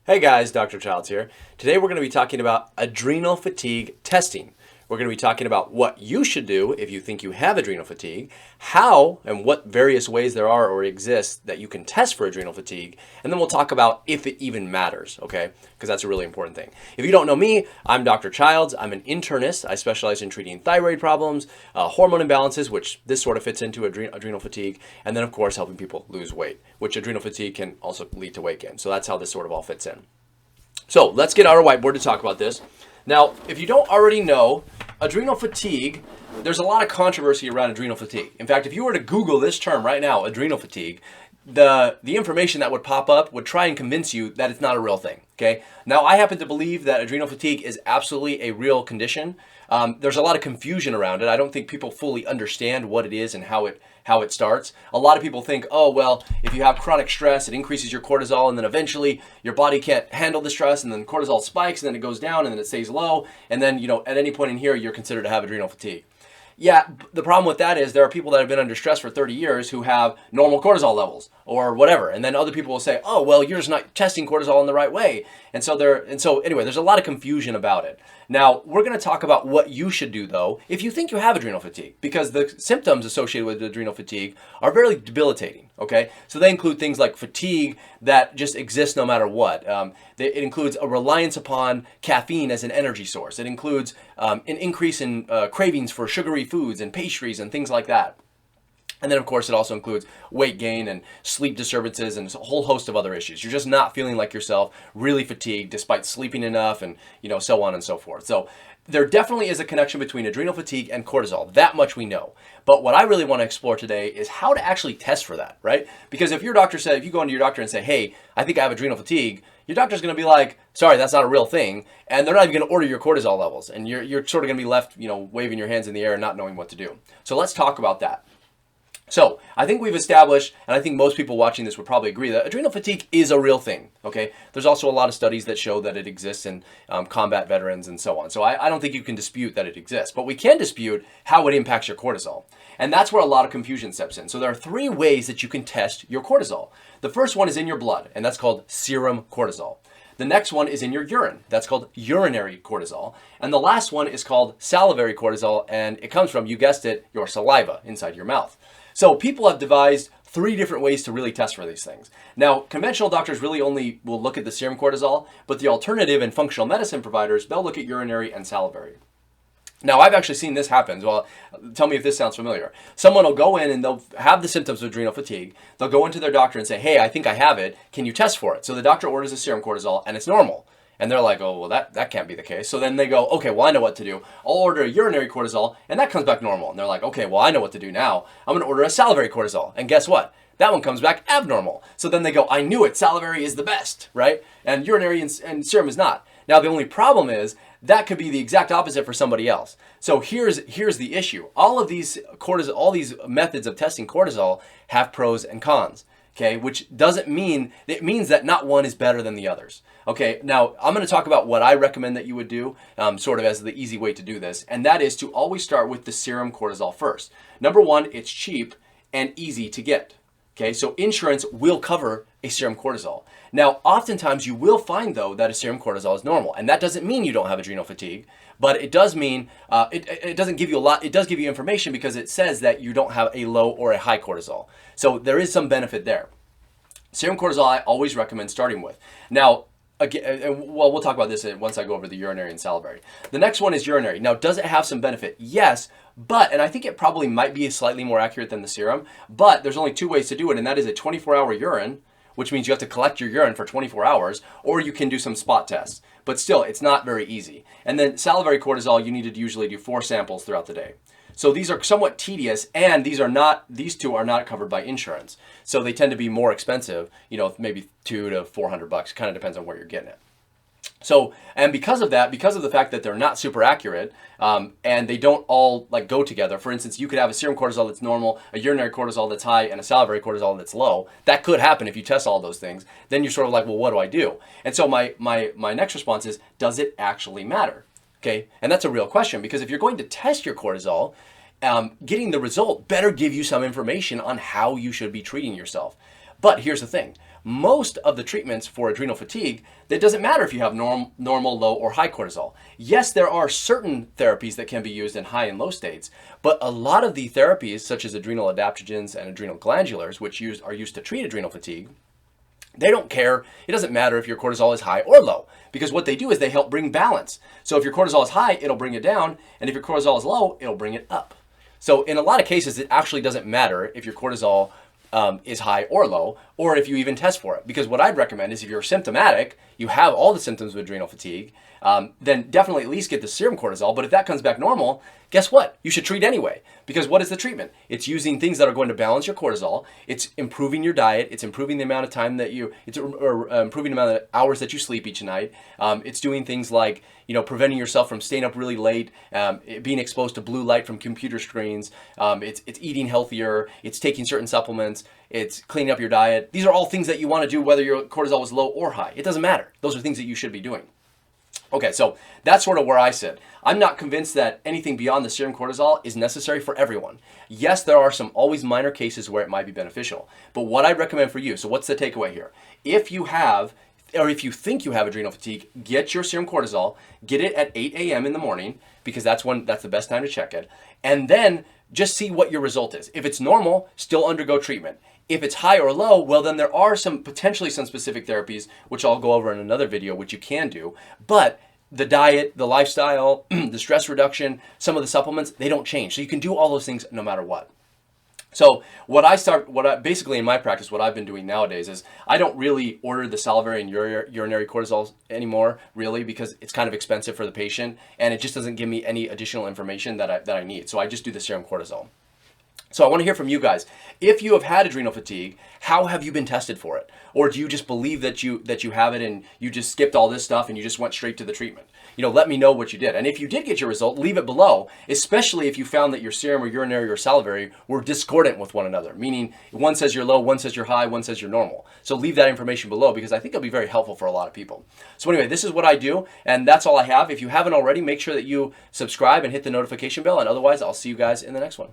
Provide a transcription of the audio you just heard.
Hey guys, Dr. Childs here. Today we're going to be talking about adrenal fatigue testing. We're going to be talking about what you should do if you think you have adrenal fatigue, how and what various ways there are or exist that you can test for adrenal fatigue, and then we'll talk about if it even matters, okay? Because that's a really important thing. If you don't know me, I'm Dr. Childs. I'm an internist. I specialize in treating thyroid problems, hormone imbalances, which this sort of fits into adrenal fatigue, and then of course helping people lose weight, which adrenal fatigue can also lead to weight gain. So that's how this sort of all fits in. So let's get out our whiteboard to talk about this. Now, if you don't already know, adrenal fatigue, there's a lot of controversy around adrenal fatigue. In fact, if you were to Google this term right now, adrenal fatigue, the information that would pop up would try and convince you that it's not a real thing, okay? Now, I happen to believe that adrenal fatigue is absolutely a real condition. There's a lot of confusion around it. I don't think people fully understand what it is and how it starts. A lot of people think, oh, well, if you have chronic stress, it increases your cortisol, and then eventually your body can't handle the stress, and then cortisol spikes, and then it goes down, and then it stays low, and then, at any point in here, you're considered to have adrenal fatigue. Yeah, the problem with that is there are people that have been under stress for 30 years who have normal cortisol levels or whatever. And then other people will say, oh, well, you're just not testing cortisol in the right way. And so anyway, there's a lot of confusion about it. Now, we're going to talk about what you should do, though, if you think you have adrenal fatigue, because the symptoms associated with adrenal fatigue are very debilitating, okay? So they include things like fatigue that just exists no matter what. It includes a reliance upon caffeine as an energy source. It includes an increase in cravings for sugary foods and pastries and things like that. And then, of course, it also includes weight gain and sleep disturbances and a whole host of other issues. You're just not feeling like yourself, really fatigued despite sleeping enough and, so on and so forth. So there definitely is a connection between adrenal fatigue and cortisol. That much we know. But what I really want to explore today is how to actually test for that, right? Because if you go into your doctor and say, hey, I think I have adrenal fatigue, your doctor's going to be like, sorry, that's not a real thing. And they're not even going to order your cortisol levels. And you're sort of going to be left, waving your hands in the air and not knowing what to do. So let's talk about that. So I think we've established, and I think most people watching this would probably agree, that adrenal fatigue is a real thing, okay? There's also a lot of studies that show that it exists in combat veterans and so on. So I don't think you can dispute that it exists, but we can dispute how it impacts your cortisol. And that's where a lot of confusion steps in. So there are three ways that you can test your cortisol. The first one is in your blood, and that's called serum cortisol. The next one is in your urine. That's called urinary cortisol. And the last one is called salivary cortisol, and it comes from, you guessed it, your saliva inside your mouth. So people have devised three different ways to really test for these things. Now, conventional doctors really only will look at the serum cortisol, but the alternative and functional medicine providers, they'll look at urinary and salivary. Now, I've actually seen this happen. Well, tell me if this sounds familiar. Someone will go in and they'll have the symptoms of adrenal fatigue. They'll go into their doctor and say, hey, I think I have it. Can you test for it? So the doctor orders a serum cortisol and it's normal. And they're like, oh, well, that can't be the case. So then they go, okay, well, I know what to do. I'll order a urinary cortisol, and that comes back normal. And they're like, okay, well, I know what to do now. I'm going to order a salivary cortisol. And guess what? That one comes back abnormal. So then they go, I knew it. Salivary is the best, right? And urinary and serum is not. Now, the only problem is that could be the exact opposite for somebody else. So here's the issue. All these methods of testing cortisol have pros and cons. Okay, which doesn't mean, it means that not one is better than the others. Okay, now I'm going to talk about what I recommend that you would do, sort of as the easy way to do this, and that is to always start with the serum cortisol first. Number one, it's cheap and easy to get. Okay, so insurance will cover a serum cortisol. Now, oftentimes you will find, though, that a serum cortisol is normal, and that doesn't mean you don't have adrenal fatigue, but it does mean, it doesn't give you a lot, it does give you information because it says that you don't have a low or a high cortisol. So there is some benefit there. Serum cortisol I always recommend starting with. Now, again, well, we'll talk about this once I go over the urinary and salivary. The next one is urinary. Now, does it have some benefit? Yes, but, and I think it probably might be slightly more accurate than the serum, but there's only two ways to do it, and that is a 24-hour urine, which means you have to collect your urine for 24 hours, or you can do some spot tests. But still, it's not very easy. And then salivary cortisol, you need to usually do 4 samples throughout the day. So these are somewhat tedious, and these two are not covered by insurance. So they tend to be more expensive, maybe $200 to $400, kind of depends on where you're getting it. So, and because of that, because of the fact that they're not super accurate, and they don't all go together. For instance, you could have a serum cortisol that's normal, a urinary cortisol that's high, and a salivary cortisol that's low. That could happen if you test all those things. Then you're sort of like, well, what do I do? And so my next response is, does it actually matter? Okay, and that's a real question, because if you're going to test your cortisol, getting the result better give you some information on how you should be treating yourself. But here's the thing. most of the treatments for adrenal fatigue, it doesn't matter if you have normal, low, or high cortisol. Yes, there are certain therapies that can be used in high and low states, but a lot of the therapies, such as adrenal adaptogens and adrenal glandulars, which are used to treat adrenal fatigue, they don't care. It doesn't matter if your cortisol is high or low, because what they do is they help bring balance. So if your cortisol is high, it'll bring it down, and if your cortisol is low, it'll bring it up. So in a lot of cases, it actually doesn't matter if your cortisol is high or low, or if you even test for it. Because what I'd recommend is if you're symptomatic, you have all the symptoms of adrenal fatigue, then definitely at least get the serum cortisol. But if that comes back normal, guess what? You should treat anyway. Because what is the treatment? It's using things that are going to balance your cortisol. It's improving your diet. It's improving the amount of time that improving the amount of hours that you sleep each night. It's doing things like, preventing yourself from staying up really late, being exposed to blue light from computer screens. It's eating healthier. It's taking certain supplements. It's cleaning up your diet. These are all things that you want to do whether your cortisol is low or high. It doesn't matter. Those are things that you should be doing. Okay, so that's sort of where I sit. I'm not convinced that anything beyond the serum cortisol is necessary for everyone. Yes, there are some always minor cases where it might be beneficial. But what I recommend for you, so what's the takeaway here? If you have, or if you think you have adrenal fatigue, get your serum cortisol, get it at 8 a.m. in the morning, because that's the best time to check it. And then just see what your result is. If it's normal, still undergo treatment. If it's high or low, well, then there are potentially some specific therapies, which I'll go over in another video, which you can do. But the diet, the lifestyle, the stress reduction, some of the supplements, they don't change. So you can do all those things no matter what. So basically in my practice, what I've been doing nowadays is I don't really order the salivary and urinary cortisol anymore, really, because it's kind of expensive for the patient, and it just doesn't give me any additional information that I need. So I just do the serum cortisol. So I want to hear from you guys. If you have had adrenal fatigue, how have you been tested for it? Or do you just believe that you have it and you just skipped all this stuff and you just went straight to the treatment? Let me know what you did. And if you did get your result, leave it below, especially if you found that your serum or urinary or salivary were discordant with one another, meaning one says you're low, one says you're high, one says you're normal. So leave that information below, because I think it'll be very helpful for a lot of people. So anyway, this is what I do, and that's all I have. If you haven't already, make sure that you subscribe and hit the notification bell, and otherwise I'll see you guys in the next one.